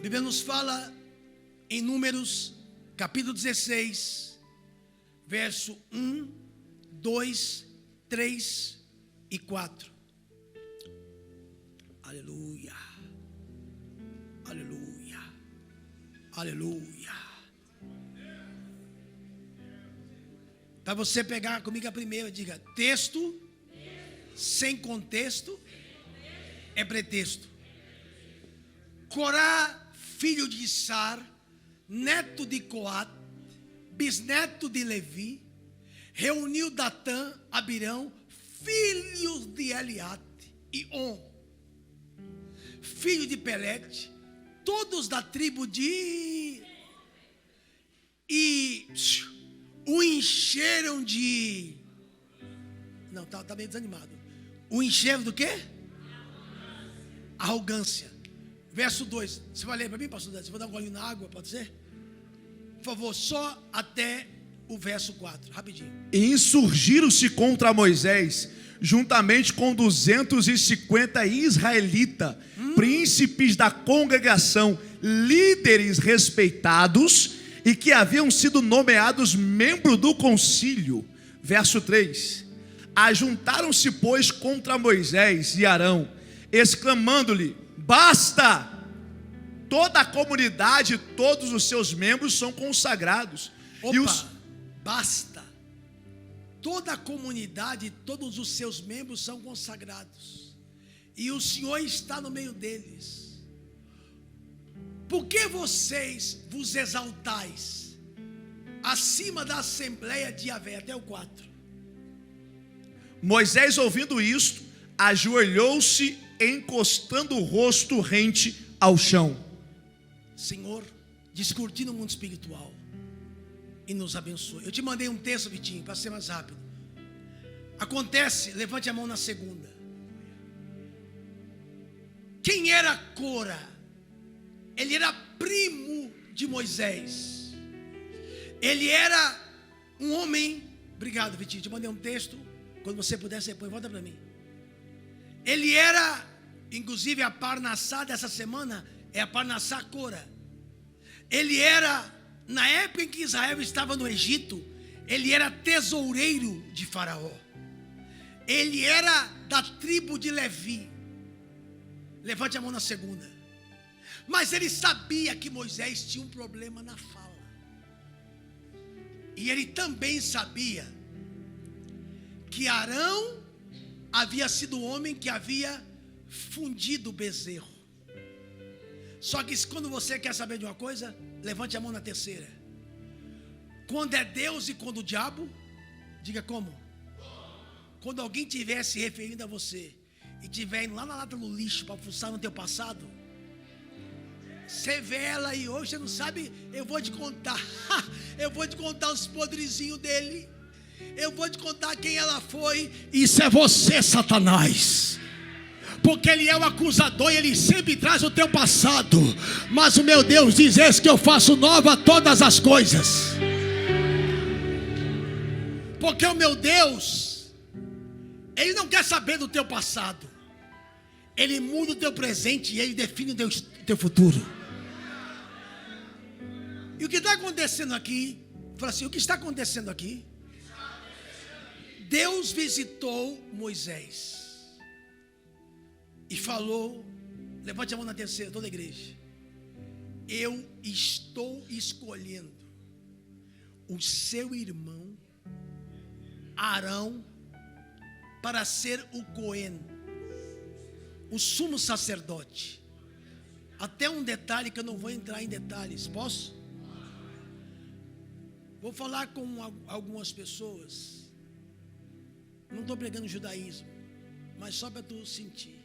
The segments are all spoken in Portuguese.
A Bíblia nos fala em Números, capítulo 16, verso 1, 2, 3 e 4. Aleluia, aleluia, aleluia. Para você pegar comigo a primeira, diga: texto sem contexto é pretexto. Corá, filho de Issar, neto de Coat, bisneto de Levi, reuniu Datã, Abirão, filhos de Eliate e On, filho de Pelete, todos da tribo de... E o encheram de... Não, tá meio desanimado. O encheram do quê? Arrogância. Verso 2. Você vai ler para mim, pastor Dante? Você vai dar um golinho na água, pode ser? Por favor, só até o verso 4, rapidinho. E insurgiram-se contra Moisés, juntamente com 250 israelitas, príncipes da congregação, líderes respeitados, e que haviam sido nomeados membros do concílio. Verso 3. Ajuntaram-se, pois, contra Moisés e Arão, exclamando-lhe: basta! Toda a comunidade, todos os seus membros são consagrados. Opa, basta. Toda a comunidade, todos os seus membros são consagrados. E o Senhor está no meio deles. Por que vocês vos exaltais acima da assembleia de Yahvé? Até o 4. Moisés, ouvindo isto, ajoelhou-se, encostando o rosto rente ao chão. Senhor, descortina o mundo espiritual e nos abençoe. Eu te mandei um texto, Vitinho, para ser mais rápido. Acontece, levante a mão na segunda. Quem era Cora? Ele era primo de Moisés. Ele era um homem... Obrigado, Vitinho, te mandei um texto. Quando você puder, você põe, volta para mim. Ele era, inclusive a Parnassá dessa semana é a Parnassá Cora. Ele era, na época em que Israel estava no Egito, ele era tesoureiro de Faraó. Ele era da tribo de Levi. Levante a mão na segunda. Mas ele sabia que Moisés tinha um problema na fala. E ele também sabia que Arão havia sido o homem que havia fundido o bezerro. Só que quando você quer saber de uma coisa, levante a mão na terceira. Quando é Deus e quando o diabo, diga como? Quando alguém estiver se referindo a você e estiver indo lá na lata do lixo para fuçar no teu passado, você vê ela e hoje você não sabe, eu vou te contar. Eu vou te contar os podrezinhos dele. Eu vou te contar quem ela foi. Isso é você, Satanás. Porque ele é o acusador e ele sempre traz o teu passado. Mas o meu Deus diz: eis que eu faço nova todas as coisas. Porque o meu Deus, ele não quer saber do teu passado. Ele muda o teu presente e ele define o teu futuro. E o que está acontecendo aqui? Fala assim: o que está acontecendo aqui? Deus visitou Moisés e falou, levante a mão na terceira, toda a igreja: eu estou escolhendo o seu irmão Arão para ser o Cohen, o sumo sacerdote. Até um detalhe que eu não vou entrar em detalhes, posso? Vou falar com algumas pessoas. Não estou pregando judaísmo, mas só para tu sentir.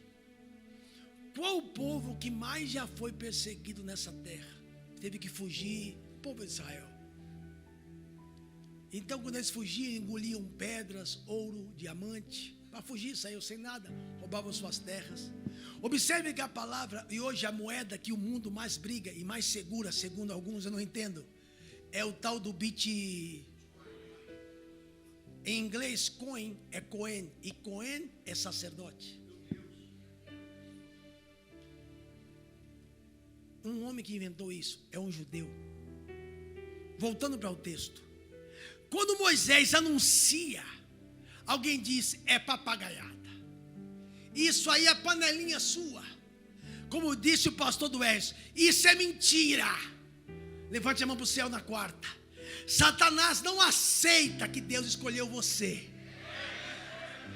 Qual o povo que mais já foi perseguido nessa terra? Teve que fugir? O povo de Israel. Então, quando eles fugiam, engoliam pedras, ouro, diamante. Para fugir, saiu sem nada, roubavam suas terras. Observe que a palavra, e hoje a moeda que o mundo mais briga e mais segura, segundo alguns, eu não entendo, é o tal do bit. Em inglês, coin é Cohen, e Cohen é sacerdote. um homem que inventou isso, é um judeu. Voltando para o texto. Quando Moisés anuncia, alguém diz, é papagaiada. Isso aí é panelinha sua. Como disse o pastor Duércio, isso é mentira. Levante a mão para o céu na quarta. Satanás não aceita que Deus escolheu você.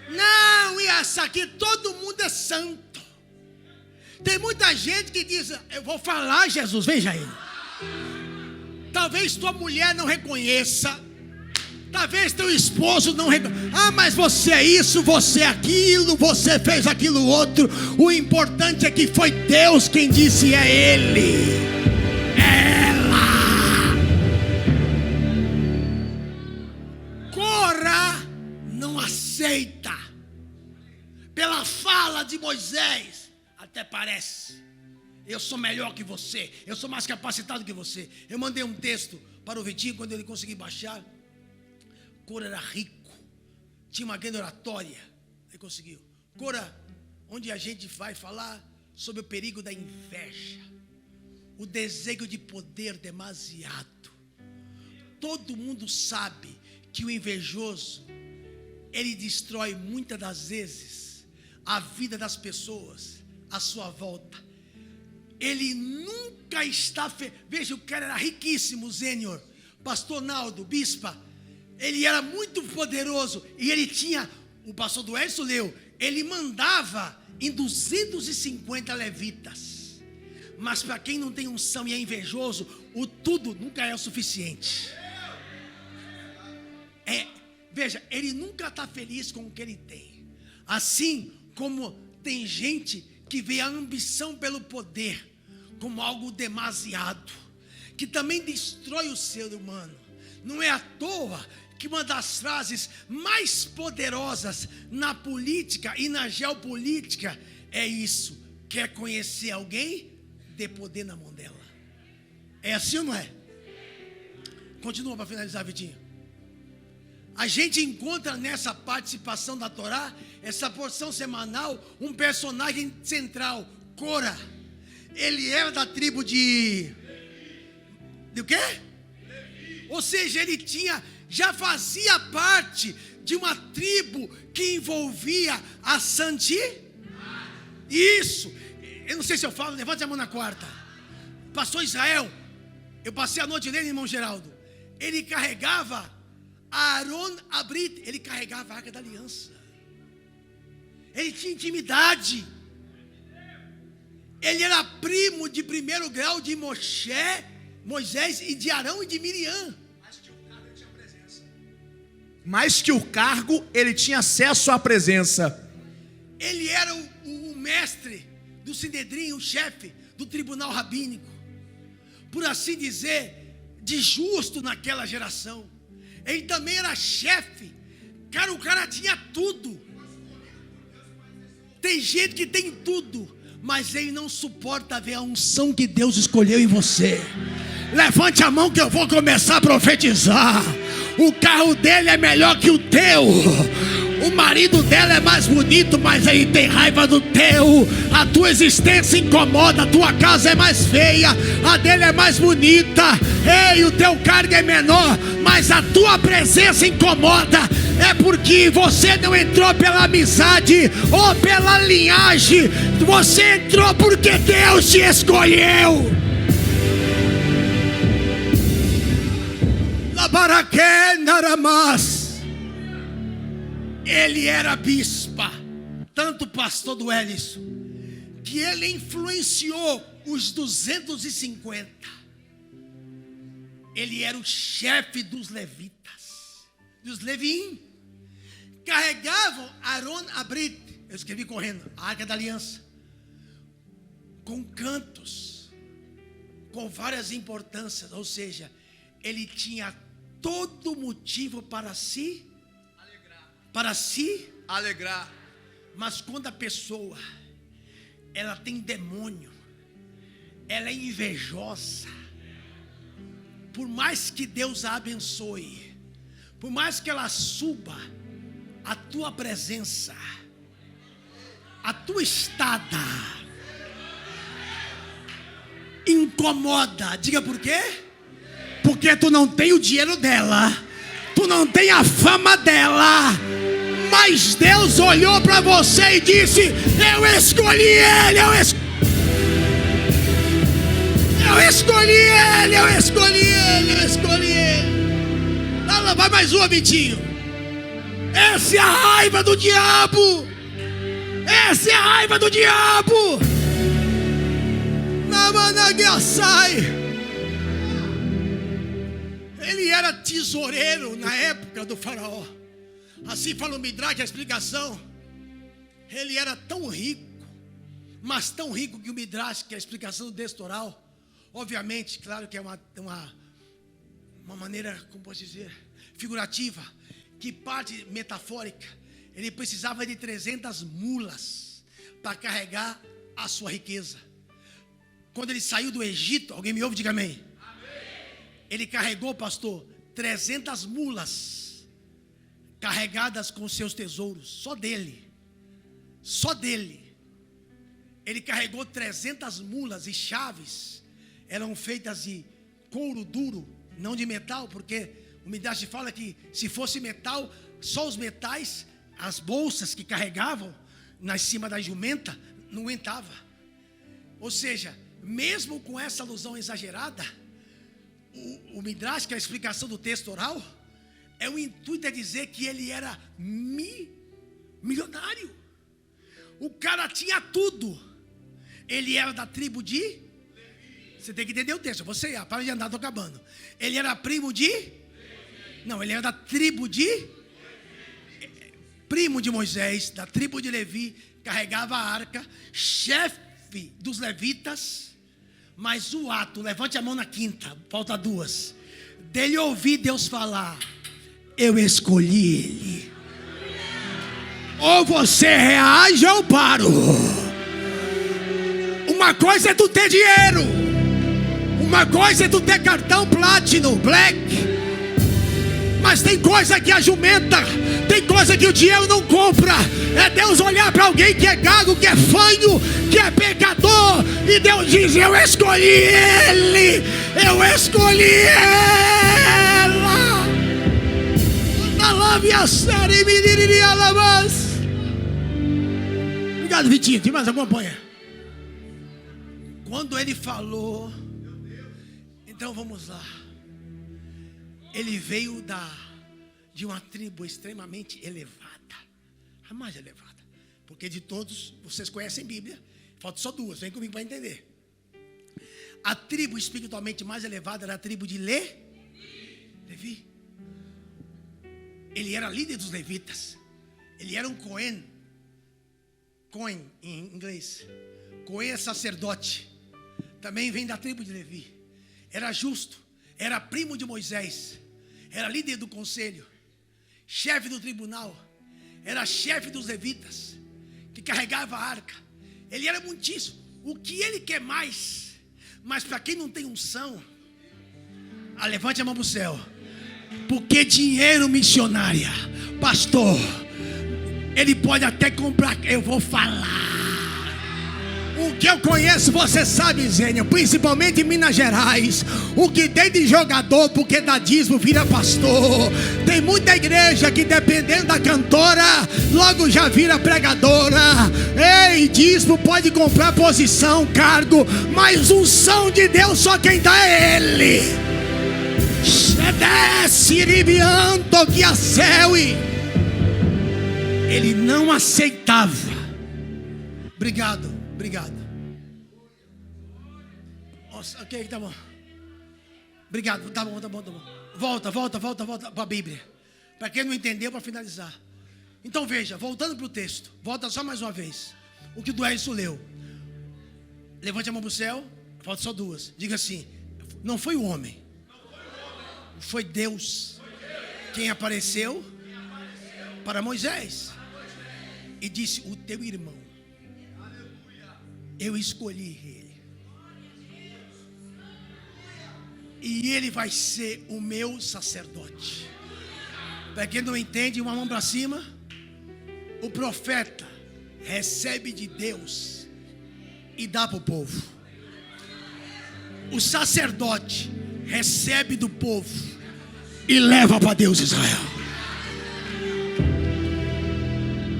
Não, e essa aqui todo mundo é santo. Tem muita gente que diz, eu vou falar, Jesus, veja aí. Talvez tua mulher não reconheça. Talvez teu esposo não reconheça. Ah, mas você é isso, você é aquilo, você fez aquilo outro. O importante é que foi Deus quem disse, é Ele. É ela. Cora não aceita. Pela fala de Moisés, até parece. Eu sou melhor que você. Eu sou mais capacitado que você. Eu mandei um texto para o Vitinho quando ele conseguiu baixar. Cora era rico. Tinha uma grande oratória. Ele conseguiu. Cora, onde a gente vai falar sobre o perigo da inveja. O desejo de poder demasiado. Todo mundo sabe que o invejoso, ele destrói muitas das vezes a vida das pessoas à sua volta. Ele nunca está Veja, o cara era riquíssimo, Zênior, pastor Naldo, bispa. Ele era muito poderoso. E ele tinha, o pastor Duércio leu, ele mandava em 250 levitas. Mas para quem não tem unção e é invejoso, o tudo nunca é o suficiente. Veja, ele nunca está feliz com o que ele tem. Assim como tem gente que vê a ambição pelo poder como algo demasiado, que também destrói o ser humano. Não é à toa que uma das frases mais poderosas na política e na geopolítica é isso: quer conhecer alguém? Dê poder na mão dela. É assim ou não é? Continua para finalizar, Vitinho. A gente encontra nessa participação da Torá, essa porção semanal, um personagem central, Cora. Ele era da tribo de o quê? Ou seja, ele já fazia parte de uma tribo que envolvia a santidade. Isso. Eu não sei se eu falo, levante a mão na quarta. Pastor Israel, eu passei a noite lendo, irmão Geraldo. Ele carregava Aaron Abrit, ele carregava a Arca da Aliança. Ele tinha intimidade. Ele era primo de primeiro grau de Moisés e de Arão e de Miriam. Mais que o cargo, ele tinha acesso à presença. Ele era o mestre do Sinedrim, o chefe do tribunal rabínico, por assim dizer, de justo naquela geração. Ele também era chefe. Cara, o cara tinha tudo. Tem gente que tem tudo, mas ele não suporta ver a unção que Deus escolheu em você. Levante a mão que eu vou começar a profetizar. O carro dele é melhor que o teu. O marido dela é mais bonito, mas ele tem raiva do teu. A tua existência incomoda, a tua casa é mais feia, a dele é mais bonita. Ei, o teu cargo é menor, mas a tua presença incomoda. É porque você não entrou pela amizade ou pela linhagem. Você entrou porque Deus te escolheu. Ele era bispa, tanto pastor do Elisson, que ele influenciou os 250. Ele era o chefe dos levitas, dos Levim. Carregavam Aaron Abrit, eu escrevi correndo, a Arca da Aliança, com cantos, com várias importâncias. Ou seja, ele tinha todo motivo para se alegrar. Mas quando a pessoa ela tem demônio, ela é invejosa, por mais que Deus a abençoe, por mais que ela suba a tua presença, a tua estada, em incomoda. Diga por quê? Porque tu não tem o dinheiro dela, tu não tem a fama dela, mas Deus olhou para você e disse: eu escolhi ele, eu escolhi ele. Lá vai mais uma, Vitinho. Essa é a raiva do diabo. Essa é a raiva do diabo. Namanagasai. Ele era tesoureiro na época do faraó. Assim fala o Midrash, a explicação. Ele era tão rico, mas tão rico que o Midrash, que é a explicação do texto oral, obviamente, claro que é uma maneira, como posso dizer, figurativa, que parte metafórica. Ele precisava de 300 mulas para carregar a sua riqueza. Quando ele saiu do Egito, alguém me ouve, diga amém. Ele carregou, pastor, 300 mulas carregadas com seus tesouros, só dele. Ele carregou 300 mulas e chaves, eram feitas de couro duro, não de metal, porque o Midrash fala que se fosse metal, só os metais, as bolsas que carregavam na cima da jumenta, não aguentava. Ou seja, mesmo com essa alusão exagerada, o Midrash, que é a explicação do texto oral, o intuito é dizer que ele era milionário. O cara tinha tudo. Ele era da tribo de... Você tem que entender o texto. Você, para de andar, estou acabando. Ele era primo de... Não, ele era da tribo de... Primo de Moisés, da tribo de Levi, carregava a arca, chefe dos levitas. Mas o ato, levante a mão na quinta, falta duas, dele ouvir Deus falar: eu escolhi ele. Ou você reage ou eu paro. Uma coisa é tu ter dinheiro, uma coisa é tu ter cartão Platinum, Black, mas tem coisa que a jumenta, tem coisa que o dinheiro não compra. É Deus olhar para alguém que é gago, que é fanho, que é pecador, e Deus diz: eu escolhi ele, eu escolhi ela. Obrigado, Vitinho. Tem mais alguma ponha? Quando ele falou, então vamos lá. Ele veio de uma tribo extremamente elevada, a mais elevada, porque de todos, vocês conhecem a Bíblia, falta só duas, vem comigo para entender. A tribo espiritualmente mais elevada era a tribo de Levi. Ele era líder dos levitas, ele era um Cohen em inglês. Cohen é sacerdote, também vem da tribo de Levi. Era justo, era primo de Moisés, era líder do conselho, chefe do tribunal, era chefe dos levitas, que carregava a arca. Ele era muitíssimo. O que ele quer mais? Mas para quem não tem unção, levante a mão para o céu. Porque dinheiro, missionária, pastor, ele pode até comprar. Eu vou falar. O que eu conheço, você sabe, Zênia, principalmente em Minas Gerais, o que tem de jogador, porque dá dízimo, vira pastor. Tem muita igreja que, dependendo da cantora, logo já vira pregadora. Ei, dízimo pode comprar posição, cargo, mas unção de Deus só quem dá é Ele. Ele não aceitava. Obrigado. Nossa, ok, tá bom. Obrigado, tá bom. Volta para a Bíblia. Para quem não entendeu, para finalizar. Então veja, voltando para o texto. Volta só mais uma vez. O que o Duércio leu. Levante a mão para o céu. Falta só duas. Diga assim: não foi o homem, foi Deus quem apareceu para Moisés e disse: o teu irmão, eu escolhi ele, e ele vai ser o meu sacerdote. Para quem não entende, uma mão para cima. O profeta recebe de Deus e dá para o povo. o sacerdote recebe do povo e leva para Deus Israel.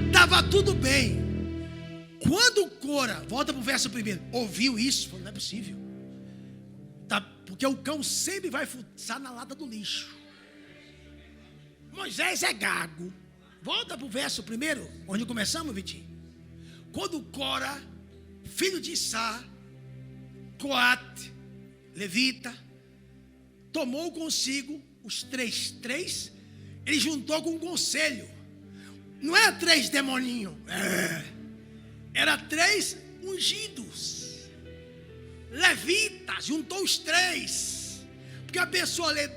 Estava tudo bem. Quando Cora, volta para o verso primeiro, ouviu isso, falou, não é possível. Tá, porque o cão sempre vai fuçar na lata do lixo. Moisés é gago. Volta para o verso primeiro, onde começamos, Vitinho. Quando Cora, filho de Sá, Coate, levita, tomou consigo os três, ele juntou com um conselho. Não era 3 demoninhos, era 3 ungidos, levitas, juntou os 3, porque a pessoa lê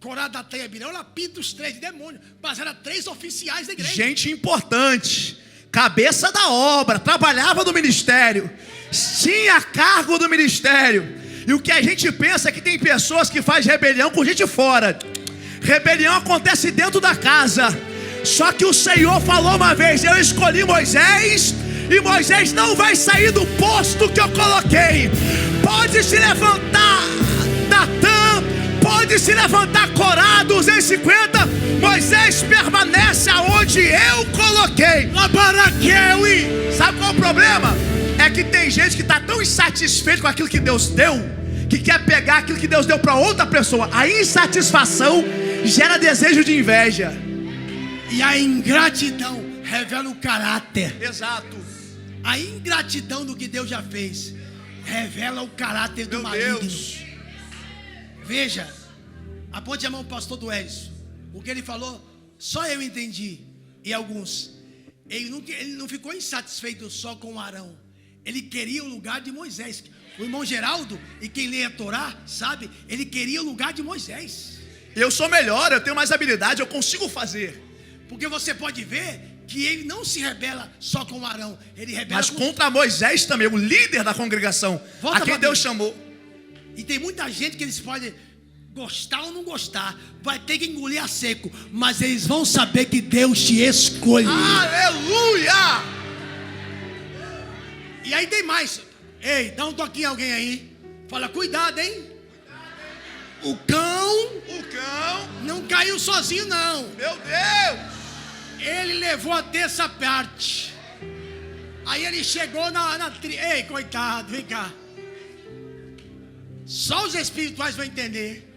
Corá da Teia Birão, ela pinta os 3 demônios, mas eram 3 oficiais da igreja. Gente importante, cabeça da obra, trabalhava no ministério, tinha cargo do ministério. E o que a gente pensa é que tem pessoas que fazem rebelião com gente fora. Rebelião acontece dentro da casa. Só que o Senhor falou uma vez, eu escolhi Moisés, e Moisés não vai sair do posto que eu coloquei. Pode se levantar Datã, pode se levantar Corá 250, Moisés permanece aonde eu coloquei. Sabe qual é o problema? É que tem gente que está tão insatisfeito com aquilo que Deus deu, que quer pegar aquilo que Deus deu para outra pessoa. A insatisfação gera desejo de inveja. E a ingratidão revela o caráter. Exato. A ingratidão do que Deus já fez revela o caráter do maligno. Deus. Veja, aponte a mão para o pastor Duélis. O que ele falou, só eu entendi. E alguns. Ele não ficou insatisfeito só com Arão. Ele queria o lugar de Moisés. O irmão Geraldo, e quem lê a Torá, sabe, ele queria o lugar de Moisés. Eu sou melhor, eu tenho mais habilidade, eu consigo fazer. Porque você pode ver que ele não se rebela só com Arão, ele rebela mas contra Moisés também, o líder da congregação, a quem Deus chamou. E tem muita gente que eles podem gostar ou não gostar, vai ter que engolir a seco, mas eles vão saber que Deus te escolheu. Aleluia! E aí tem mais. Ei, dá um toquinho a alguém aí. Fala, cuidado, hein? O cão não caiu sozinho, não. Meu Deus! Ele levou a terça parte. Aí ele chegou Ei, coitado, vem cá. Só os espirituais vão entender.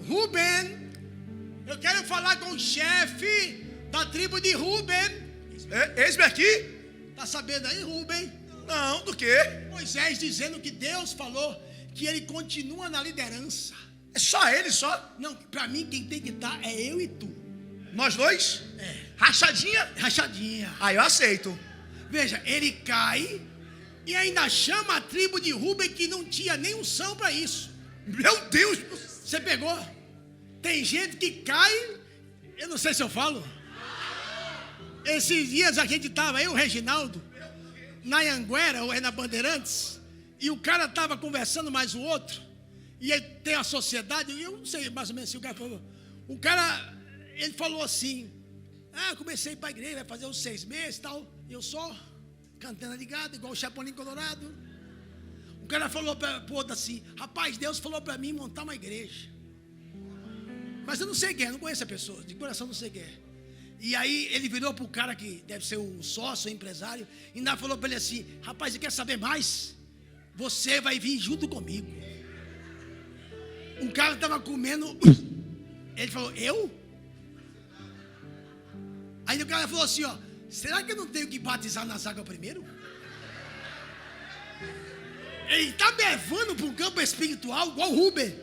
Rubem, eu quero falar com o chefe da tribo de Rubem. Eis-me aqui. Tá sabendo aí, Rubem? Não, do quê? Moisés dizendo que Deus falou que ele continua na liderança. É só ele, só? Não, pra mim quem tem que estar é eu e tu. Nós dois? É. Rachadinha? Rachadinha. Aí eu aceito. Veja, ele cai e ainda chama a tribo de Rubem que não tinha nem unção para isso. Meu Deus! Você pegou? Tem gente que cai, eu não sei se eu falo. Esses dias a gente estava, eu e o Reginaldo, na Anhanguera, ou é na Bandeirantes, e o cara estava conversando mais o outro, e ele tem a sociedade, e eu não sei mais ou menos se o cara falou. O cara, ele falou assim, eu comecei para a igreja, vai fazer uns 6 meses e tal, e eu só, cantando ligado, igual o Chapolin Colorado. O cara falou para o outro assim, rapaz, Deus falou para mim montar uma igreja. Mas eu não sei quem é, não conheço a pessoa, de coração não sei quem é. E aí ele virou para o cara que deve ser o sócio, o empresário, e ainda falou para ele assim, rapaz, você quer saber mais? Você vai vir junto comigo. Um cara estava comendo, ele falou, eu? Aí o cara falou assim, ó, será que eu não tenho que batizar nas águas primeiro? Ele está levando para um campo espiritual igual o Rubem.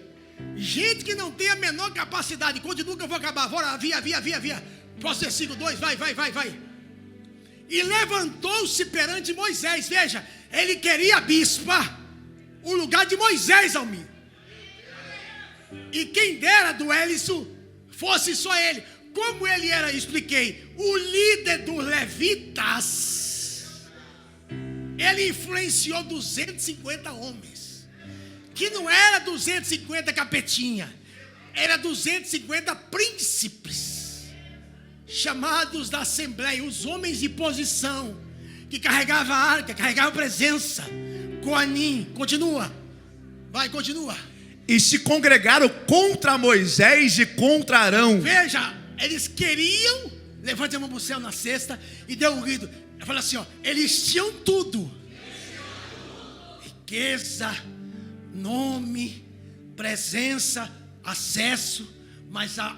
Gente que não tem a menor capacidade. Continua que eu vou acabar. Bora, via. Próximo versículo 2, vai. E levantou-se perante Moisés. Veja, ele queria a bispa, o lugar de Moisés, Almir. E quem dera do Eliso fosse só ele. Como ele era, expliquei, o líder dos levitas, ele influenciou 250 homens. Que não era 250 capetinha, era 250 príncipes, chamados da assembleia, os homens de posição, que carregavam a arca, carregavam a presença. Coanim, continua. Vai, continua. E se congregaram contra Moisés e contra Arão. Veja, eles queriam, levante a mão para o céu na sexta e deu um grito. Fala assim, ó, eles tinham tudo. Riqueza, nome, presença, acesso, mas a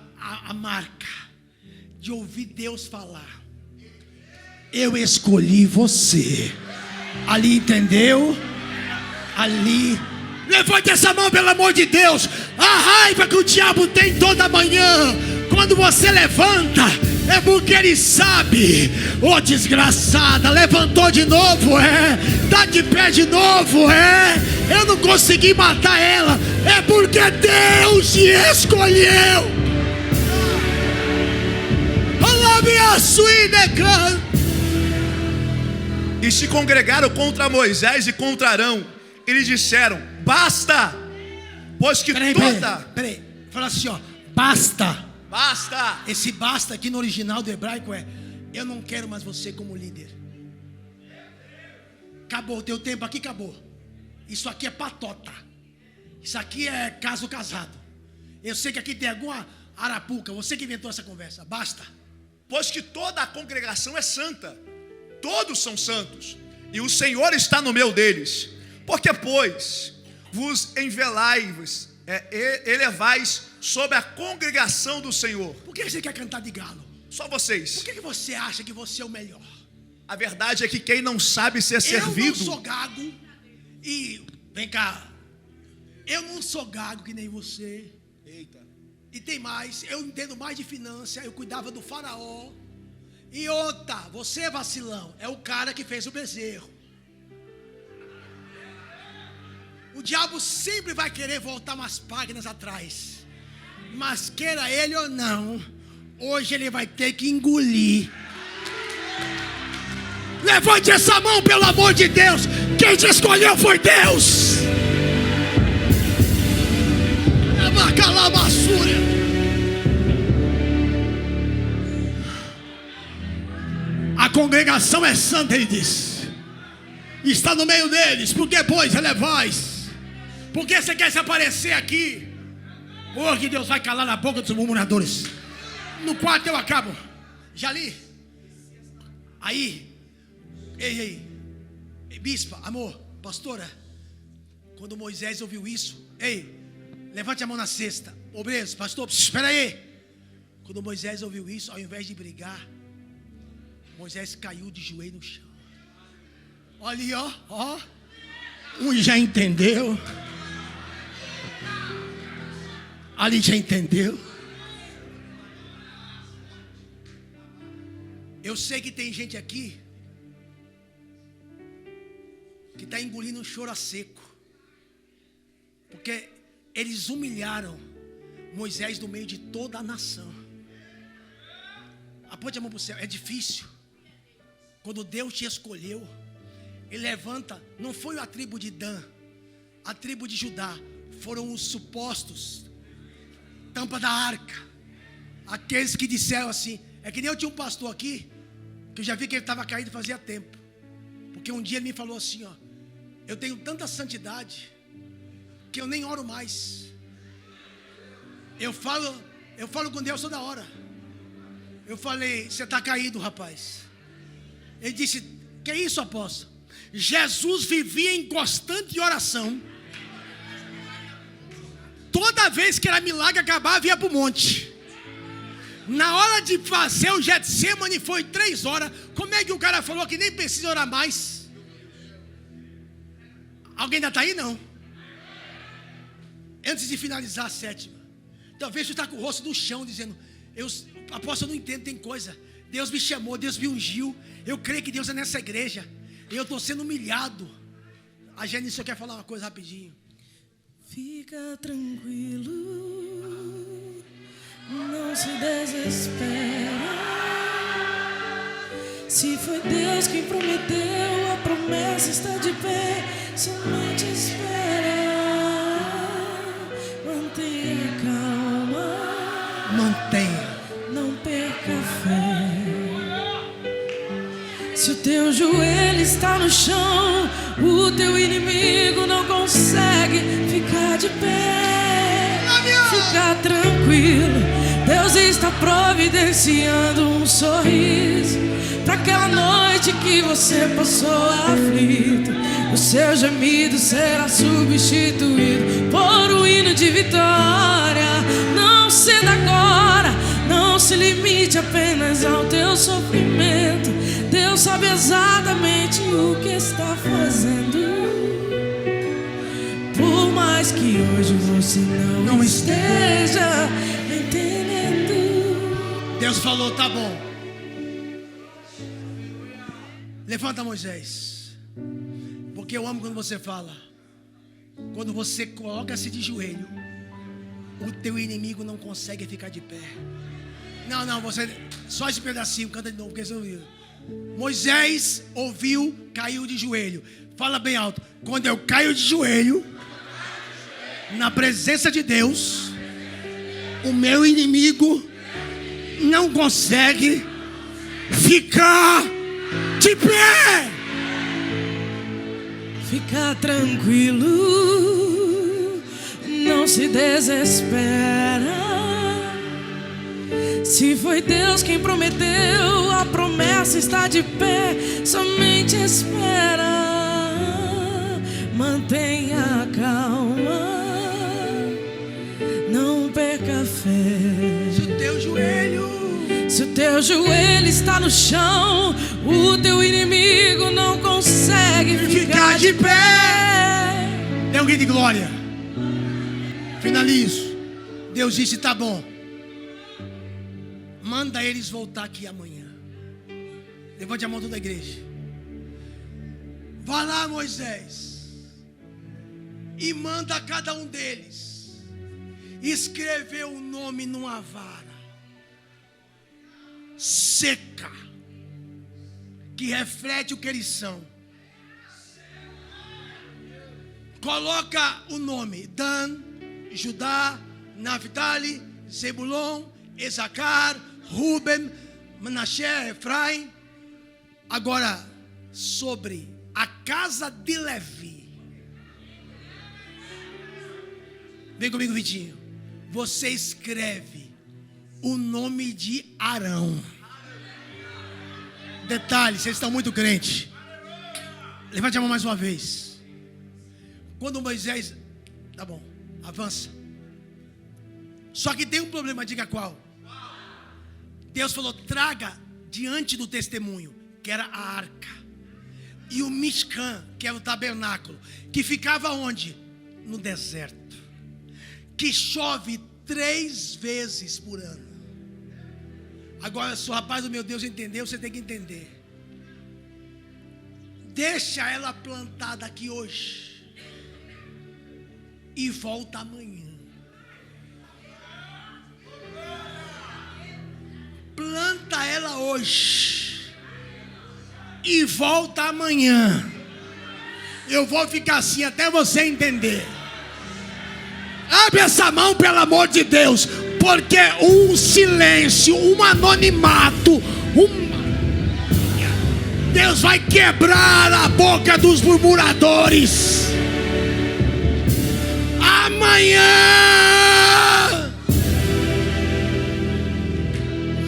marca de ouvir Deus falar. Eu escolhi você. Ali, entendeu? Ali. Levante essa mão, pelo amor de Deus. A raiva que o diabo tem toda manhã, quando você levanta, é porque ele sabe. Ô desgraçada, levantou de novo, tá de pé de novo, eu não consegui matar ela, é porque Deus te escolheu. E se congregaram contra Moisés e contra Arão. Eles disseram: basta, pois que Peraí, fala assim, ó, basta. Basta. Esse basta aqui no original do hebraico é: eu não quero mais você como líder. Acabou, teu tempo aqui acabou. Isso aqui é patota. Isso aqui é caso casado. Eu sei que aqui tem alguma arapuca. Você que inventou essa conversa. Basta. Pois que toda a congregação é santa, todos são santos, e o Senhor está no meio deles. Porque, pois, vos envelai-vos, elevais sobre a congregação do Senhor. Por que você quer cantar de galo? Só vocês. Por que você acha que você é o melhor? A verdade é que quem não sabe ser servido. Eu não sou gago. E, vem cá, eu não sou gago que nem você. Eita. E tem mais, eu entendo mais de finanças. Eu cuidava do faraó. E outra, você é vacilão, é o cara que fez o bezerro. O diabo sempre vai querer voltar umas páginas atrás. Mas queira ele ou não, hoje ele vai ter que engolir. Levante essa mão, pelo amor de Deus. Quem te escolheu foi Deus. É uma calamaçura. A congregação é santa, ele diz. Está no meio deles. Porque, pois, elevais. Por que você quer se aparecer aqui? Hoje Deus vai calar na boca dos murmuradores. No quarto eu acabo. Já li. Aí. Ei, bispa, amor, pastora. Quando Moisés ouviu isso, levante a mão na cesta. Obreiros, pastor, espera aí. Quando Moisés ouviu isso, ao invés de brigar, Moisés caiu de joelho no chão. Olha aí, ó. Um já entendeu. Ali já entendeu. Eu sei que tem gente aqui que está engolindo um choro a seco, porque eles humilharam Moisés no meio de toda a nação. Aponte a mão para o céu. É difícil. Quando Deus te escolheu, Ele levanta. Não foi a tribo de Dan, a tribo de Judá. Foram os supostos tampa da arca, aqueles que disseram assim. É que nem eu tinha um pastor aqui, que eu já vi que ele estava caído fazia tempo. Porque um dia ele me falou assim, ó: eu tenho tanta santidade que eu nem oro mais. Eu falo com Deus toda hora. Eu falei: você está caído, rapaz. Ele disse: que isso, apóstolo? Jesus vivia em constante oração. Toda vez que era milagre acabava, ia para o monte. Na hora de fazer o Getsemane foi 3 horas. Como é que o cara falou que nem precisa orar mais? Alguém ainda está aí? Não. Antes de finalizar a 7ª, talvez você está com o rosto no chão dizendo: apóstolo, eu não entendo, tem coisa. Deus me chamou, Deus me ungiu. Eu creio que Deus é nessa igreja. Eu estou sendo humilhado. A Jenny só quer falar uma coisa rapidinho. Fica tranquilo, não se desespera. Se foi Deus quem prometeu, a promessa está de pé. Somente espera. Mantenha calma. Não perca a fé. Se o teu joelho está no chão, o teu inimigo não consegue ficar de pé. Fica tranquilo, Deus está providenciando um sorriso para aquela noite que você passou aflito. O seu gemido será substituído por um hino de vitória. Não ceda agora, não se limite apenas ao teu sofrimento. Deus sabe exatamente o que está fazendo. Por mais que hoje você não esteja entendendo. Deus falou, tá bom. Levanta, Moisés. Porque eu amo quando você fala. Quando você coloca-se de joelho, o teu inimigo não consegue ficar de pé. Não, você. Só esse pedacinho, canta de novo, porque você ouviu. Moisés ouviu, caiu de joelho. Fala bem alto. Quando eu caio de joelho, na presença de Deus, o meu inimigo não consegue ficar de pé. Fica tranquilo, não se desespera. Se foi Deus quem prometeu, a promessa está de pé. Somente espera, mantenha calma, não perca fé. Se o teu joelho está no chão, o teu inimigo não consegue ficar de pé. Dê um grito de glória. Finalizo. Deus disse, tá bom. Manda eles voltar aqui amanhã. Levante a mão toda a igreja. Vá lá, Moisés, e manda cada um deles escrever o nome numa vara seca, que reflete o que eles são. Coloca o nome Dan, Judá, Naphtali, Zebulon, Issacar, Ruben, Manassés, Efraim. Agora, sobre a casa de Levi, vem comigo, Vitinho. Você escreve o nome de Arão. Detalhe, vocês estão muito crentes. Levante a mão mais uma vez. Quando Moisés, tá bom, avança. Só que tem um problema, diga qual. Deus falou, traga diante do testemunho, que era a arca, e o Mishkan, que era o tabernáculo, que ficava onde? No deserto, que chove 3 vezes por ano. Agora, se o rapaz do meu Deus entendeu, você tem que entender. Deixa ela plantada aqui hoje e volta amanhã. Planta ela hoje e volta amanhã. Eu vou ficar assim até você entender. Abre essa mão, pelo amor de Deus, porque um silêncio, um anonimato, Deus vai quebrar a boca dos murmuradores. Amanhã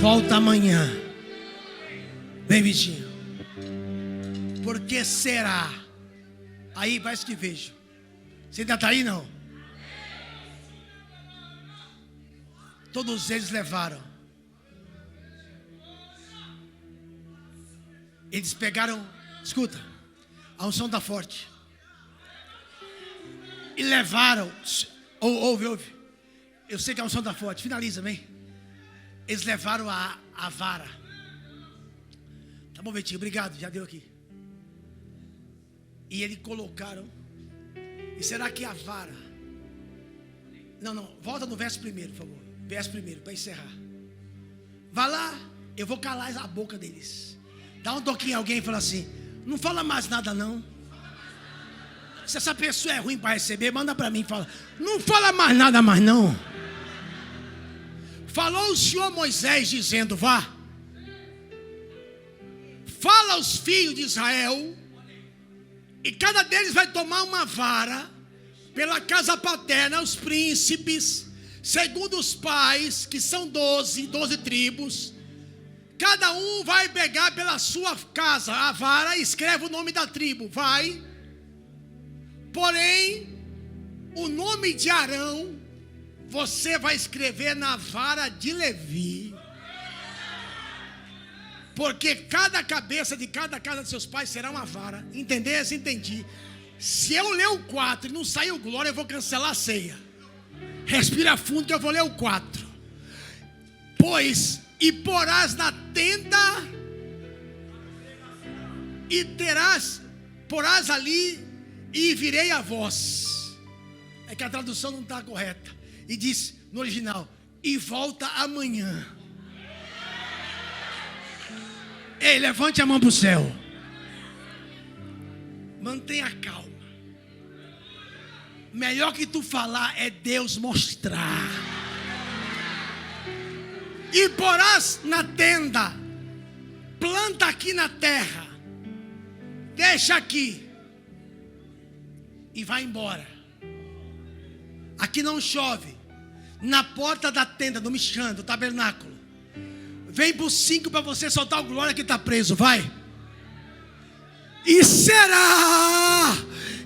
volta amanhã. Vem, Vitinho. Porque será? Aí, parece que vejo. Você ainda está aí, não? Todos eles levaram. Eles pegaram, escuta, a unção está forte. E levaram, ouve. Eu sei que a unção está forte, finaliza, vem. Eles levaram a vara. Tá bom, Betinho, obrigado, já deu aqui. E eles colocaram. E será que a vara? Não, volta no verso primeiro, por favor. Verso primeiro, para encerrar. Vá lá, eu vou calar a boca deles. Dá um toquinho a alguém e fala assim: não fala mais nada não. Se essa pessoa é ruim para receber, manda para mim e fala: não fala mais nada mais não. Falou o Senhor Moisés dizendo: vá, fala aos filhos de Israel, e cada deles vai tomar uma vara, pela casa paterna, os príncipes, segundo os pais, que são 12 tribos. Cada um vai pegar pela sua casa a vara e escreve o nome da tribo. Vai. Porém, o nome de Arão, você vai escrever na vara de Levi. Porque cada cabeça de cada casa de seus pais será uma vara. Entendesse? Entendi. Se eu ler o 4 e não sair o glória, eu vou cancelar a ceia. Respira fundo que eu vou ler o 4. Pois, e porás na tenda, e porás ali, e virei a vós. É que a tradução não está correta. E diz no original, e volta amanhã. Ei, levante a mão para o céu. Mantenha calma. Melhor que tu falar é Deus mostrar. E porás na tenda, planta aqui na terra, deixa aqui e vai embora. Aqui não chove. Na porta da tenda, do Michan, do tabernáculo, vem por 5 para você soltar o glória que está preso, vai. E será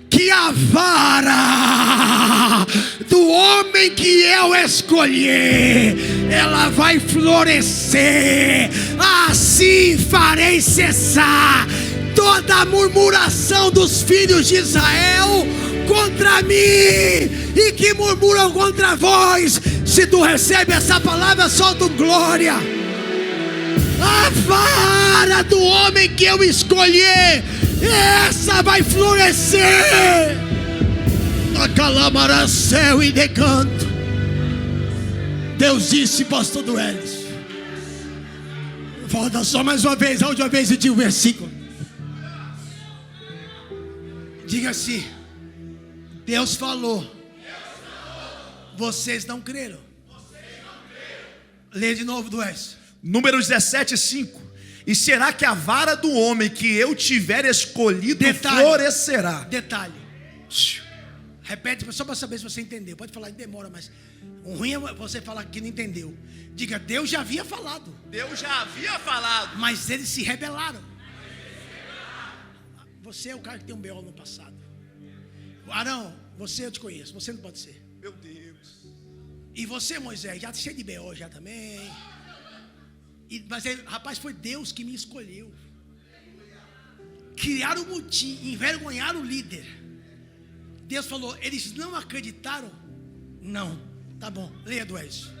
que a vara do homem que eu escolher, ela vai florescer. Assim farei cessar toda a murmuração dos filhos de Israel contra mim, e que murmuram contra vós. Se tu recebe essa palavra, solta um glória. A vara do homem que eu escolher, essa vai florescer. Acalamará céu e decanto. Deus disse, pastor Duelis. Volta só mais uma vez, a última vez eu digo o versículo. Diga assim: Deus falou. Vocês não creram. Lê de novo, Duelis. Números 17:5. E será que a vara do homem que eu tiver escolhido florescerá? Detalhe. Repete só para saber se você entendeu. Pode falar, demora, mas o ruim é você falar que não entendeu. Diga, Deus já havia falado. Deus já havia falado. Mas eles se rebelaram. Você é o cara que tem um B.O. no passado. Arão, você eu te conheço. Você não pode ser. Meu Deus. E você, Moisés, já cheio de B.O. já também. Mas rapaz, foi Deus que me escolheu. Criaram o motim, envergonharam o líder. Deus falou, eles não acreditaram? Não, tá bom, leia do Ezio.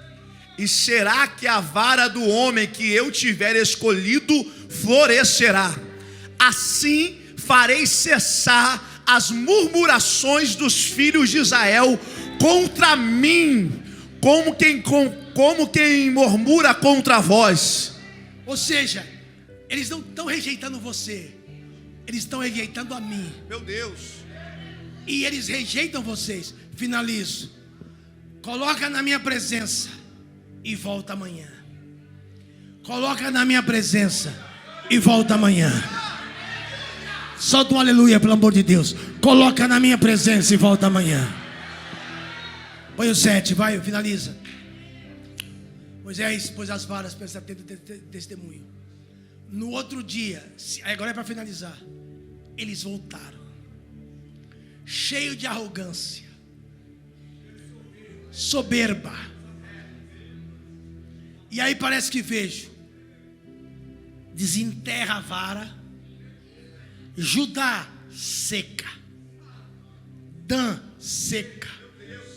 E será que a vara do homem que eu tiver escolhido florescerá? Assim farei cessar as murmurações dos filhos de Israel contra mim, como quem murmura contra vós. Ou seja, eles não estão rejeitando você, eles estão rejeitando a mim. Meu Deus. E eles rejeitam vocês. Finalizo. Coloca na minha presença e volta amanhã. Coloca na minha presença e volta amanhã. Solta um aleluia, pelo amor de Deus. Coloca na minha presença e volta amanhã. Põe o 7, vai, finaliza. Moisés pôs as varas para essa testemunho. No outro dia, agora é para finalizar, eles voltaram, cheio de arrogância, soberba. E aí parece que vejo, desenterra a vara. Judá seca, Dan seca,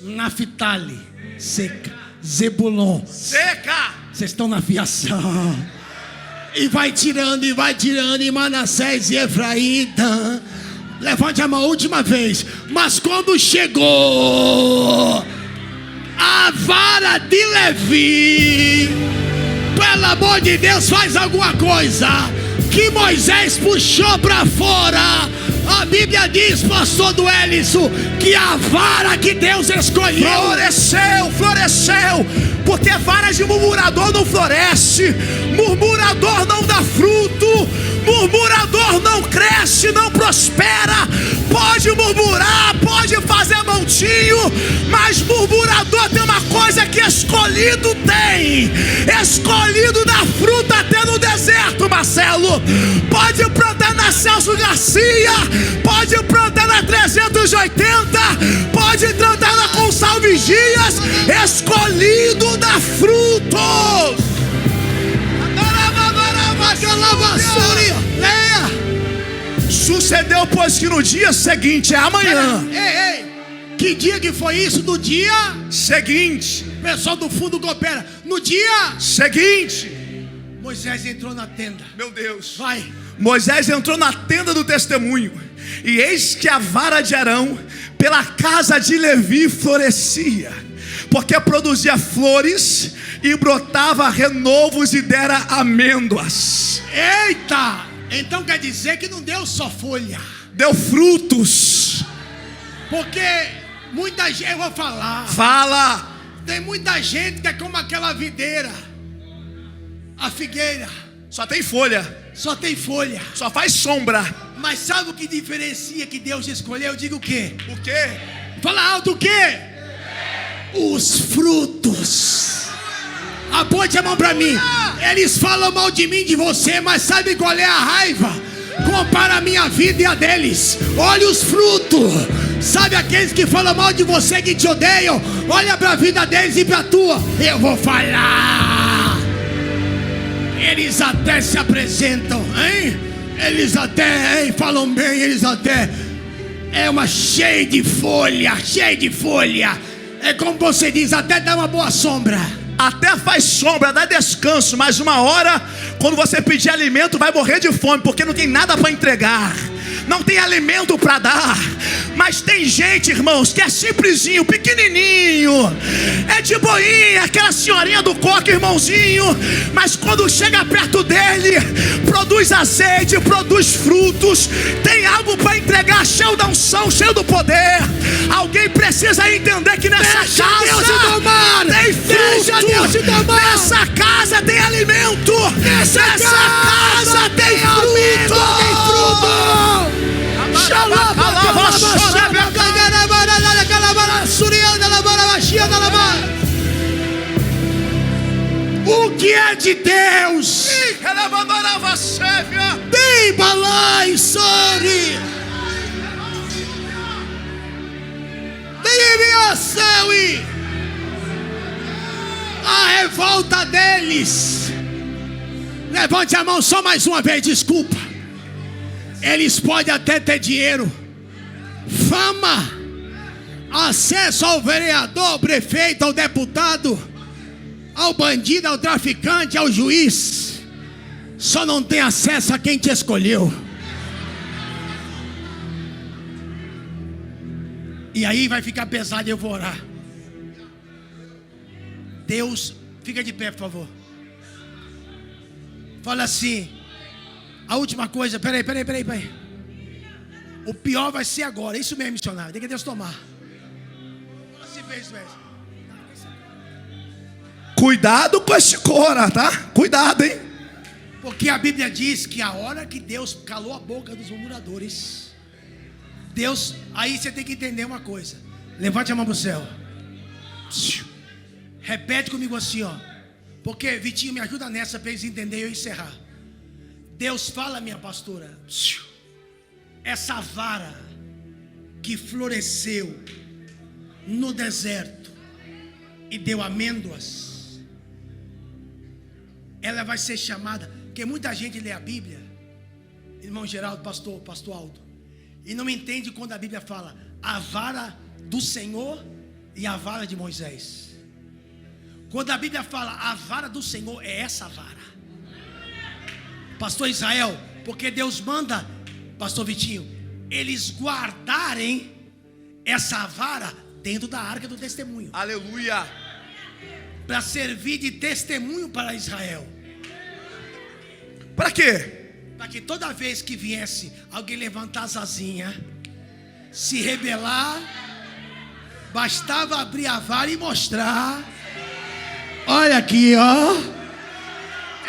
Naphtali seca, Zebulon seca. Vocês estão na fiação. E vai tirando, e Manassés e Efraim, Dan. Levante a mão última vez. Mas quando chegou a vara de Levi, pelo amor de Deus, faz alguma coisa, que Moisés puxou para fora. A Bíblia diz, pastor Duelison, que a vara que Deus escolheu floresceu, porque vara de murmurador não floresce, murmurador não dá fruto, Murmurador não cresce, não prospera. Pode murmurar, pode fazer montinho, mas murmurador tem uma coisa que escolhido tem. Escolhido dá fruta até no deserto, Marcelo. Pode plantar na Celso Garcia, pode plantar na 380, pode plantar na Gonçalves Dias. Escolhido dá frutos. Leia. Sucedeu, pois, que no dia seguinte, é amanhã. Ei, que dia que foi isso? No dia seguinte. Pessoal do fundo coopera. No dia seguinte, Moisés entrou na tenda. Meu Deus. Vai. Moisés entrou na tenda do testemunho, e eis que a vara de Arão pela casa de Levi florescia, porque produzia flores e brotava renovos e dera amêndoas. Eita! Então quer dizer que não deu só folha, deu frutos. Porque muita gente, eu vou falar. Fala. Tem muita gente que é como aquela videira, a figueira. Só tem folha. Só tem folha. Só faz sombra. Mas sabe o que diferencia que Deus escolheu? Eu digo o quê? O quê? Fala alto, o quê? Os frutos. Aponte a mão pra mim. Eles falam mal de mim, de você, mas sabe qual é a raiva? Compara a minha vida e a deles. Olha os frutos. Sabe aqueles que falam mal de você, que te odeiam? Olha pra vida deles e pra tua. Eu vou falar. Eles até se apresentam, hein? Eles até, hein? Falam bem, eles até. É uma cheia de folha, cheia de folha. É como você diz, até dá uma boa sombra. Até faz sombra, dá descanso, mas uma hora, quando você pedir alimento, vai morrer de fome, porque não tem nada para entregar, não tem alimento para dar. Mas tem gente, irmãos, que é simplesinho, pequenininho, é de boinha, aquela senhorinha do coque, irmãozinho, mas quando chega perto dele, produz azeite, produz frutos, tem algo para entregar, cheio da unção, cheio do poder. Alguém precisa entender que nessa casa tem fruto, nessa casa tem alimento, nessa casa tem fruto, tem fruto. O que é de Deus? Tem balai, sori. A revolta deles. Levante a mão só mais uma vez, desculpa. Eles podem até ter dinheiro, fama, acesso ao vereador, ao prefeito, ao deputado, ao bandido, ao traficante, ao juiz. Só não tem acesso a quem te escolheu. E aí vai ficar pesado e eu vou orar. Deus, fica de pé, por favor. Fala assim. A última coisa, peraí. O pior vai ser agora. Isso mesmo, missionário. Tem que Deus tomar. Fala assim, fez. Cuidado com esse cora, tá? Cuidado, hein? Porque a Bíblia diz que a hora que Deus calou a boca dos murmuradores, Deus, aí você tem que entender uma coisa. Levante a mão pro céu. Repete comigo assim, ó. Porque Vitinho me ajuda nessa para eles entenderem e eu encerrar. Deus fala, minha pastora, essa vara que floresceu no deserto e deu amêndoas, ela vai ser chamada, porque muita gente lê a Bíblia, irmão Geraldo, pastor Aldo, e não entende quando a Bíblia fala a vara do Senhor e a vara de Moisés. Quando a Bíblia fala a vara do Senhor, é essa vara. Pastor Israel, porque Deus manda, pastor Vitinho, eles guardarem essa vara dentro da arca do testemunho. Aleluia. Para servir de testemunho para Israel. Para quê? Para que toda vez que viesse alguém levantar as asinhas, se rebelar, bastava abrir a vara e mostrar. Olha aqui, ó.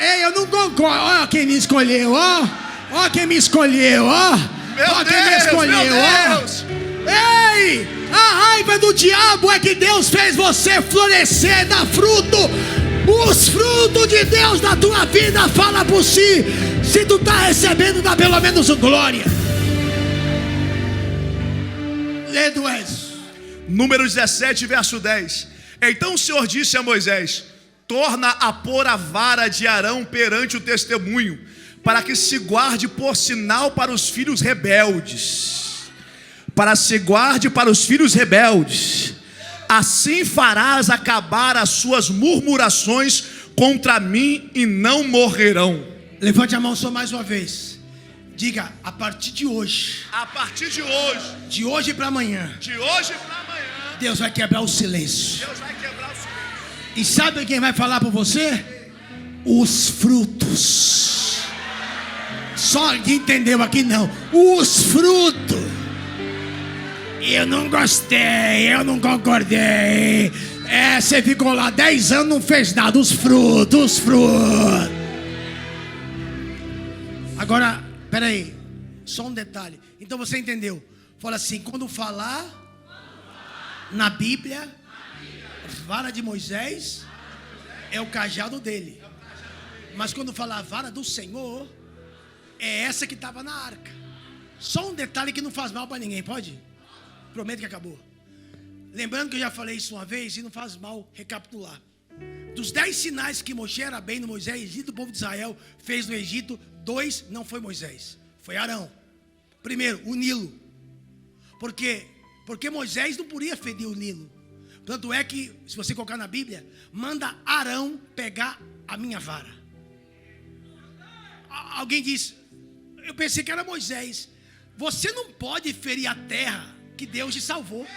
Ei, eu não concordo. Olha quem me escolheu, ó. Ó quem me escolheu, ó. Ó quem me escolheu, ó. Ei, a raiva do diabo é que Deus fez você florescer, dar fruto. Os frutos de Deus na tua vida fala por si. Se tu tá recebendo, dá pelo menos glória. Lê do Êxodo. Números 17, verso 10. Então o Senhor disse a Moisés: torna a pôr a vara de Arão perante o testemunho, para que se guarde por sinal para os filhos rebeldes. Para se guarde para os filhos rebeldes. Assim farás acabar as suas murmurações contra mim e não morrerão. Levante a mão só mais uma vez. Diga, a partir de hoje. A partir de hoje. De hoje para amanhã. De hoje para amanhã. Deus vai quebrar o silêncio. Deus vai quebrar o silêncio. E sabe quem vai falar por você? Os frutos. Só quem entendeu aqui não. Os frutos. Eu não gostei, eu não concordei. Você ficou lá 10 anos, não fez nada. Os frutos, os frutos. Agora, peraí, só um detalhe. Então você entendeu? Fala assim, quando falar na Bíblia, vara de Moisés é o cajado dele. Mas quando falar a vara do Senhor, é essa que estava na arca. Só um detalhe que não faz mal para ninguém, pode? Prometo que acabou. Lembrando que eu já falei isso uma vez e não faz mal recapitular. Dos 10 sinais que Moshe era bem no Moisés e do povo de Israel fez no Egito, 2 não foi Moisés, foi Arão. Primeiro, o Nilo. Por quê? Porque Moisés não podia ferir o Nilo. Tanto é que, se você colocar na Bíblia, manda Arão pegar a minha vara. Alguém disse, eu pensei que era Moisés. Você não pode ferir a terra que Deus te salvou.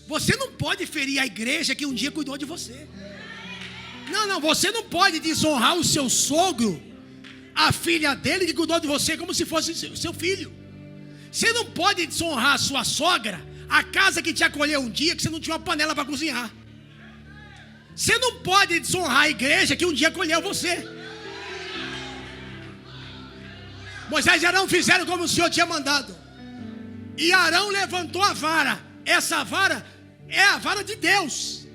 Você não pode ferir a igreja que um dia cuidou de você. Não, você não pode desonrar o seu sogro, a filha dele que cuidou de você como se fosse seu filho. Você não pode desonrar a sua sogra, a casa que te acolheu um dia que você não tinha uma panela para cozinhar. Você não pode desonrar a igreja que um dia acolheu você. Moisés e Arão fizeram como o Senhor tinha mandado. E Arão levantou a vara. Essa vara é a vara de Deus.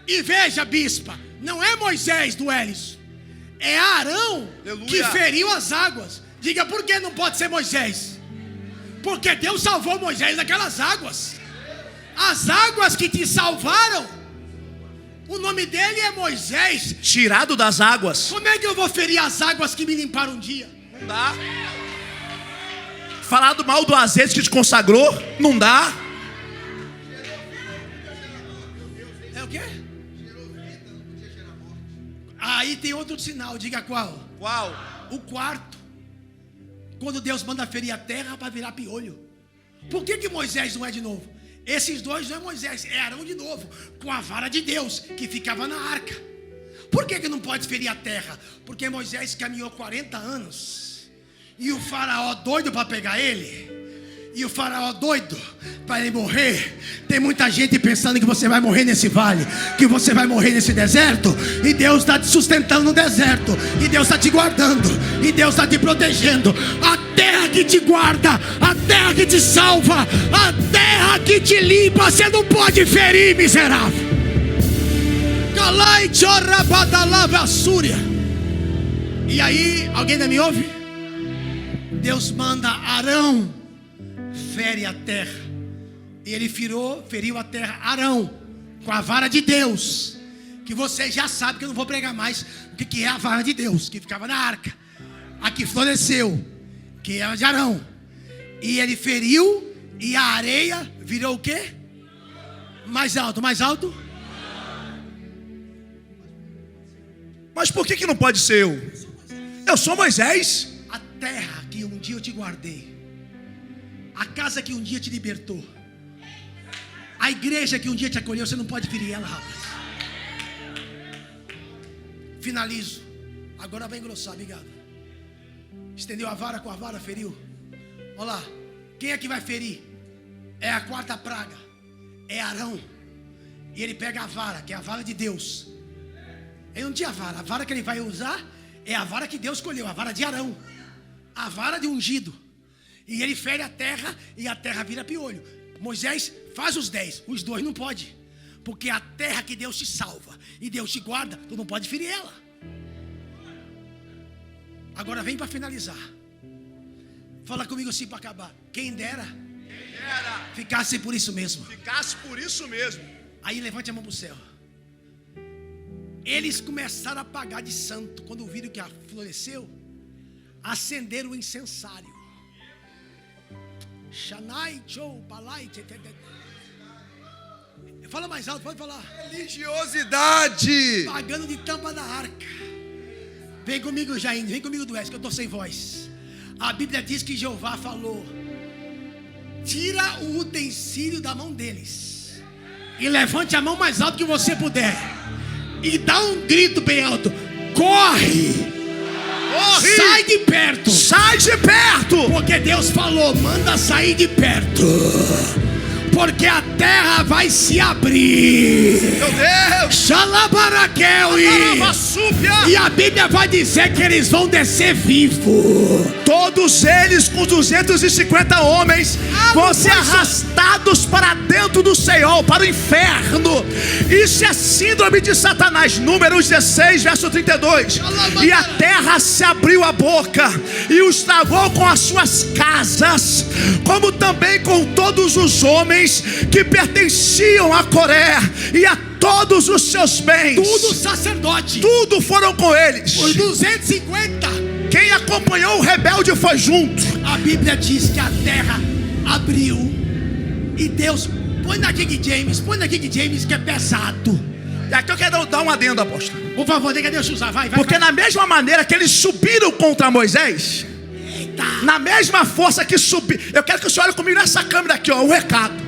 E veja, bispa, não é Moisés do Hélice, é Arão. Aleluia. Que feriu as águas. Diga, por que não pode ser Moisés? Porque Deus salvou Moisés daquelas águas. As águas que te salvaram, o nome dele é Moisés. Tirado das águas. Como é que eu vou ferir as águas que me limparam um dia? Não dá. Falar do mal do azeite que te consagrou, não dá. É o quê? Aí tem outro sinal, diga qual? Qual? O quarto. Quando Deus manda ferir a terra para virar piolho. Por que Moisés não é de novo? Esses dois não é Moisés, é Arão de novo, com a vara de Deus que ficava na arca. Por que não pode ferir a terra? Porque Moisés caminhou 40 anos e o faraó doido para pegar ele, e o faraó doido para ele morrer. Tem muita gente pensando que você vai morrer nesse vale, que você vai morrer nesse deserto, e Deus está te sustentando no deserto, e Deus está te guardando, e Deus está te protegendo. A terra que te guarda, a terra que te salva, a terra que te limpa, você não pode ferir, miserável. E aí, alguém ainda me ouve? Deus manda Arão fere a terra. E ele feriu a terra. Arão, com a vara de Deus, que você já sabe que eu não vou pregar mais o que é a vara de Deus, que ficava na arca, a que floresceu, que era de Arão. E ele feriu, e a areia virou o quê? Mais alto, mais alto. Mas por que não pode ser eu? Eu sou Moisés. A terra que um dia eu te guardei, a casa que um dia te libertou, a igreja que um dia te acolheu, você não pode ferir ela, rapaz. Finalizo. Agora vai engrossar, obrigado. Estendeu a vara, com a vara feriu. Olha lá. Quem é que vai ferir? É a quarta praga. É Arão. E ele pega a vara, que é a vara de Deus. Ele não tinha vara. A vara que ele vai usar É a vara que Deus escolheu, a vara de Arão, a vara de ungido. E ele fere a terra e a terra vira piolho. Moisés faz os 10, os 2 não pode. Porque a terra que Deus te salva e Deus te guarda, tu não pode ferir ela. Agora vem para finalizar. Fala comigo assim para acabar. Quem dera ficasse por isso mesmo. Ficasse por isso mesmo. Aí levante a mão para o céu. Eles começaram a pagar de santo. Quando viram que floresceu, acenderam o incensário. Shanai, Joe, Palai, fala mais alto, pode falar. Religiosidade. Pagando de tampa da arca. Vem comigo, Jair, vem comigo do Oeste, que eu estou sem voz. A Bíblia diz que Jeová falou: tira o utensílio da mão deles e levante a mão mais alto que você puder e dá um grito bem alto: corre! Corre! Sai de perto! Sai de perto! Porque Deus falou: manda sair de perto, porque a terra vai se abrir. Meu Deus! Xalabaraquel! E a Bíblia vai dizer que eles vão descer vivos. Todos eles com 250 homens vão ser arrastados para dentro do Seol, para o inferno. Isso é síndrome de Satanás. Números 16, verso 32. E a terra se abriu a boca e os tragou com as suas casas, como também com todos os homens que pertenciam a Coré e a todos os seus bens. Tudo sacerdote. Tudo foram com eles. Os 250. Quem acompanhou o rebelde foi junto. A Bíblia diz que a terra abriu e Deus... Põe na King James que é pesado. E aqui eu quero dar um adendo, apóstolo. Por favor, deixa Deus usar, vai. Porque na mesma maneira que eles subiram contra Moisés, na mesma força que subiram, eu quero que o senhor olhe comigo nessa câmera aqui, ó, o recado.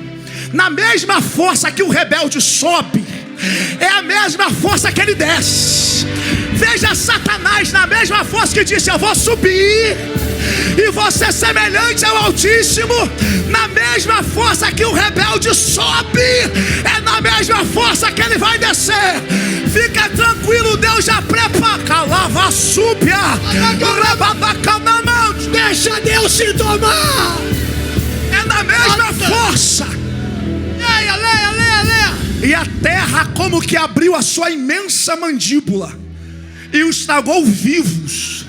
Na mesma força que o rebelde sobe, é a mesma força que ele desce. Veja Satanás na mesma força que disse: eu vou subir e vou ser semelhante ao Altíssimo. Na mesma força que o rebelde sobe, é na mesma força que ele vai descer. Fica tranquilo, Deus já prepara. Calava súbia, deixa Deus se tomar. É na mesma força. Leia. E a terra como que abriu a sua imensa mandíbula e os tragou vivos,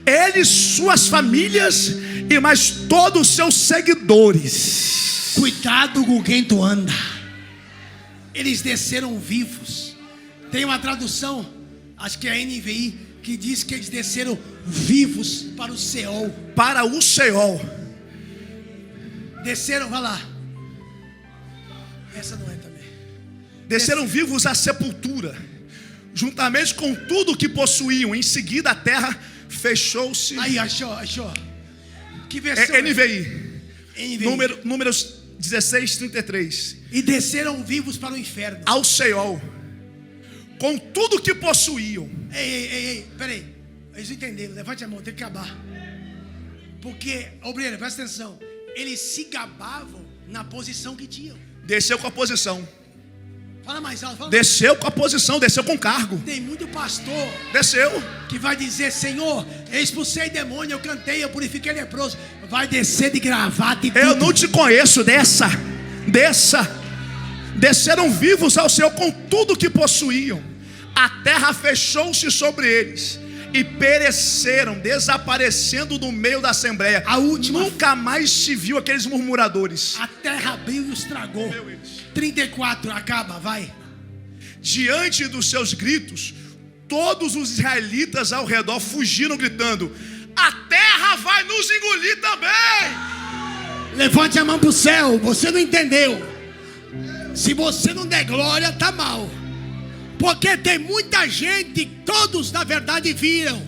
eles, suas famílias e mais todos os seus seguidores. Cuidado com quem tu anda. Eles desceram vivos. Tem uma tradução, acho que é a NVI, que diz que eles desceram vivos para o Seol. Para o Seol. Desceram, vai lá. Essa não é também. Desceram vivos à sepultura, juntamente com tudo que possuíam. Em seguida a terra fechou-se. Aí, achou. Que versão? NVI. Números 16, 33. E desceram vivos para o inferno. Ao Seol, com tudo que possuíam. Ei, peraí. Eles entenderam, levante a mão, tem que acabar. Porque, obreiro, presta atenção. Eles se gabavam na posição que tinham. Desceu com a posição. Fala mais alto. Desceu com a posição, desceu com cargo. Tem muito pastor Desceu que vai dizer: Senhor, eu expulsei demônio, eu cantei, eu purifiquei leproso. Vai descer de gravata e tudo. Eu não te conheço, desça. Desceram vivos ao Senhor com tudo que possuíam. A terra fechou-se sobre eles e pereceram, desaparecendo do meio da assembleia. A última. Nunca mais se viu aqueles murmuradores. A terra abriu e os tragou. 34, acaba, vai. Diante dos seus gritos, todos os israelitas ao redor fugiram gritando: a terra vai nos engolir também. Levante a mão para o céu. Você não entendeu. Se você não der glória, tá mal. Porque tem muita gente, todos na verdade viram,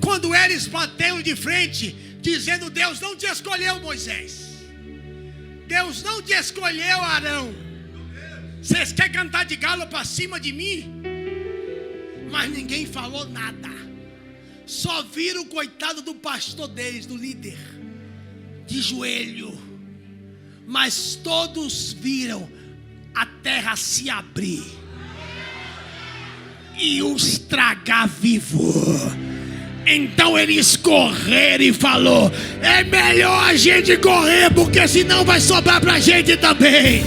quando eles bateram de frente, dizendo: Deus não te escolheu, Moisés. Deus não te escolheu, Arão. Vocês querem cantar de galo para cima de mim? Mas ninguém falou nada. Só viram o coitado do pastor deles, do líder, de joelho. Mas todos viram a terra se abrir e os tragar vivo. Então eles correram e falou: é melhor a gente correr, porque senão vai sobrar pra gente também.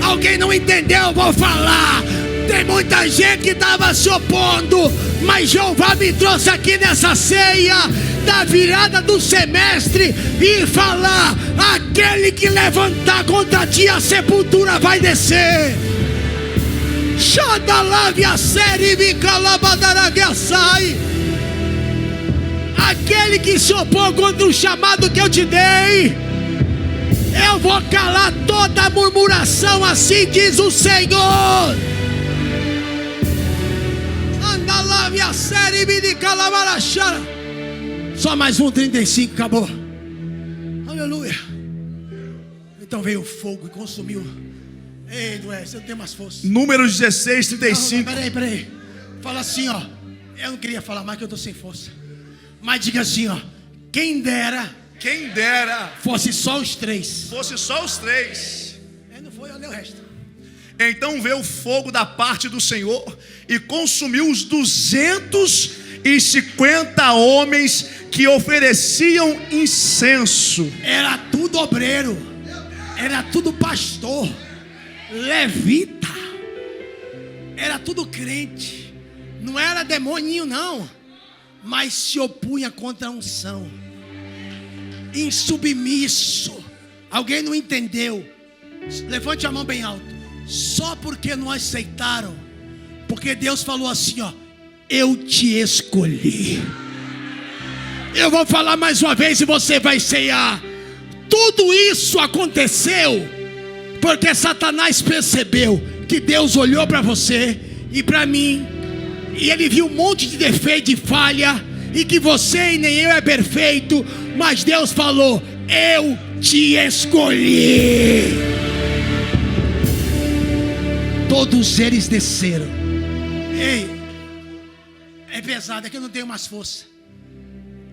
Alguém não entendeu? Eu vou falar. Tem muita gente que estava se opondo, mas Jeová me trouxe aqui nessa ceia da virada do semestre e falar: aquele que levantar contra ti, a sepultura vai descer. Xadalavia série me calabadaragueçai. Aquele que se opor contra o chamado que eu te dei, eu vou calar toda murmuração, assim diz o Senhor. Andalavia série me de calabarachara. Só mais um 35, acabou. Aleluia. Então veio o fogo e consumiu. Ei, Dué, você não tem mais força. Números 16, 35. Não, peraí. Fala assim, ó. Eu não queria falar mais que eu tô sem força. Mas diga assim, ó. Quem dera fosse só os três. Não foi, olha o resto. Então veio o fogo da parte do Senhor e consumiu os 250 homens que ofereciam incenso. Era tudo obreiro, era tudo pastor, levita, era tudo crente. Não era demoninho não, mas se opunha contra a unção, insubmisso. Alguém não entendeu? Levante a mão bem alto. Só porque não aceitaram, porque Deus falou assim, ó: eu te escolhi. Eu vou falar mais uma vez e você vai ceiar. Tudo isso aconteceu porque Satanás percebeu que Deus olhou para você e para mim, e ele viu um monte de defeito e falha, e que você e nem eu é perfeito, mas Deus falou: eu te escolhi. Todos eles desceram. Ei, é pesado, é que eu não tenho mais força.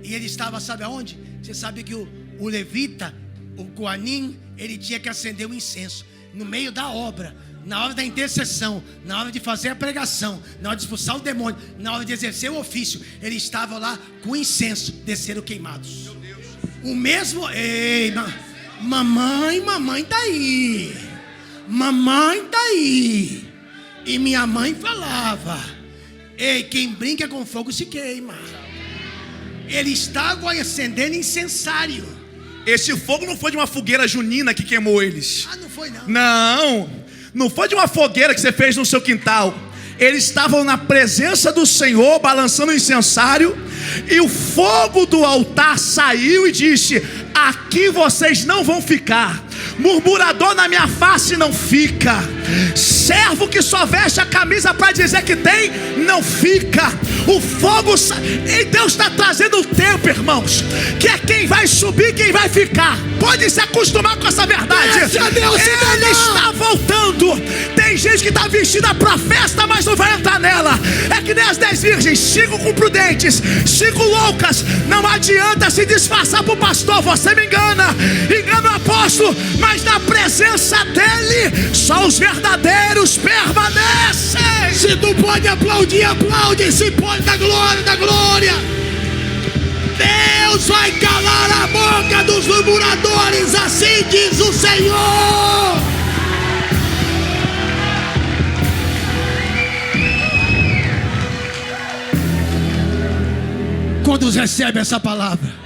E ele estava, sabe aonde? Você sabe que o levita, o Coanim, ele tinha que acender o incenso no meio da obra, na hora da intercessão, na hora de fazer a pregação, na hora de expulsar o demônio, na hora de exercer o ofício. Ele estava lá com incenso, desceram queimados. O mesmo. Ei, mamãe tá aí. Mamãe tá aí. E minha mãe falava: ei, quem brinca com fogo se queima. Ele estava acendendo incensário. Esse fogo não foi de uma fogueira junina que queimou eles. Não foi não. Não foi de uma fogueira que você fez no seu quintal. Eles estavam na presença do Senhor, balançando o incensário, e o fogo do altar saiu e disse: aqui vocês não vão ficar. Murmurador na minha face não fica. Servo que só veste a camisa para dizer que tem, não fica. O fogo e Deus está trazendo um tempo, irmãos, que é quem vai subir, quem vai ficar. Pode se acostumar com essa verdade. Ele está voltando. Tem gente que está vestida para festa, mas não vai entrar nela. É que nem as 10 virgens. 5 com prudentes, 5 loucas. Não adianta se disfarçar para o pastor. Você me engana o apóstolo, mas na presença dele só os verdadeiros permanecem. Se tu pode aplaudir, aplaude. Se pode, da glória, da glória. Deus vai calar a boca dos murmuradores, assim diz o Senhor. Quantos recebem essa palavra?